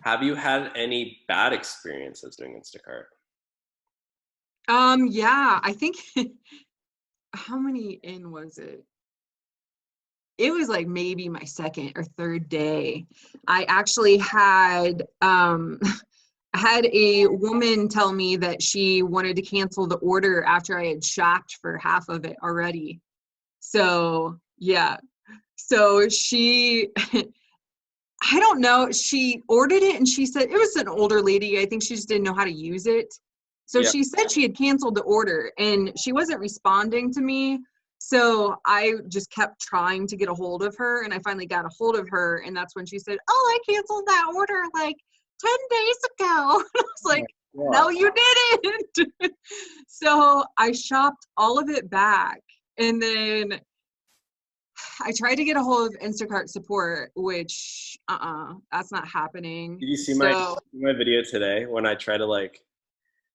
Have you had any bad experiences doing Instacart? Yeah, I think how many in was it? It was like maybe my second or third day. I actually had I had a woman tell me that she wanted to cancel the order after I had shopped for half of it already. So, yeah. So she I don't know, she ordered it and she said it was an older lady. I think she just didn't know how to use it. So Yeah. she said she had canceled the order and she wasn't responding to me. So I just kept trying to get a hold of her and I finally got a hold of her. And that's when she said, "Oh, I canceled that order like 10 days ago." And I was like, "No, What? you didn't." So I shopped all of it back. And then I tried to get a hold of Instacart support, which that's not happening. Did you see So my video today when I try to like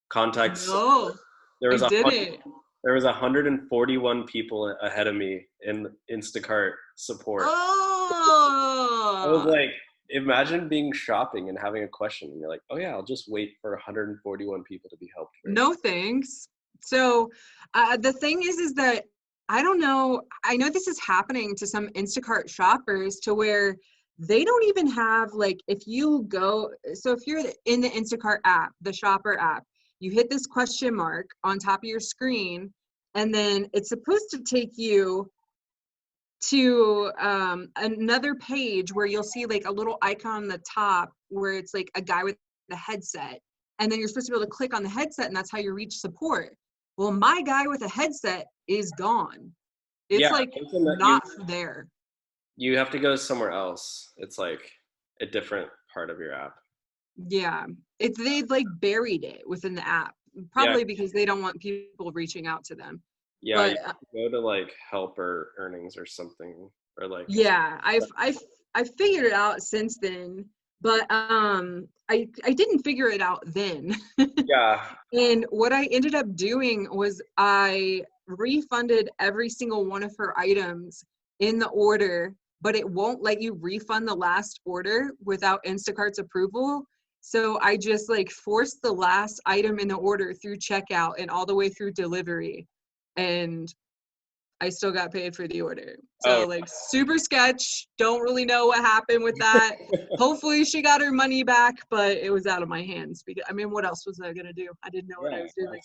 contact support? no, There I was didn't. there was 141 people ahead of me in Instacart support. I was Oh like, imagine being shopping and having a question, and you're like, oh yeah, I'll just wait for 141 people to be helped first. no, thanks. So the thing is that I don't know. I know this is happening to some Instacart shoppers to where they don't even have like if you go. So if you're in the Instacart app, the shopper app, you hit this question mark on top of your screen, and then it's supposed to take you to another page where you'll see like a little icon on the top where it's like a guy with a headset. And then you're supposed to be able to click on the headset and that's how you reach support. Well, my guy with a headset is gone. It's Yeah, like something that not there. you have to go somewhere else. It's like a different part of your app. Yeah. They've like buried it within the app, Yeah, probably because they don't want people reaching out to them. yeah, you But go to like help or earnings or something, or like yeah, I've figured it out since then, but I didn't figure it out then. yeah, And what I ended up doing was I refunded every single one of her items in the order, but it won't let you refund the last order without Instacart's approval. So I just like forced the last item in the order through checkout and all the way through delivery. And I still got paid for the order. oh, So like super sketch. Don't really know what happened with that. Hopefully she got her money back, but it was out of my hands because I mean, what else was I gonna do? I didn't know what I yeah, was doing.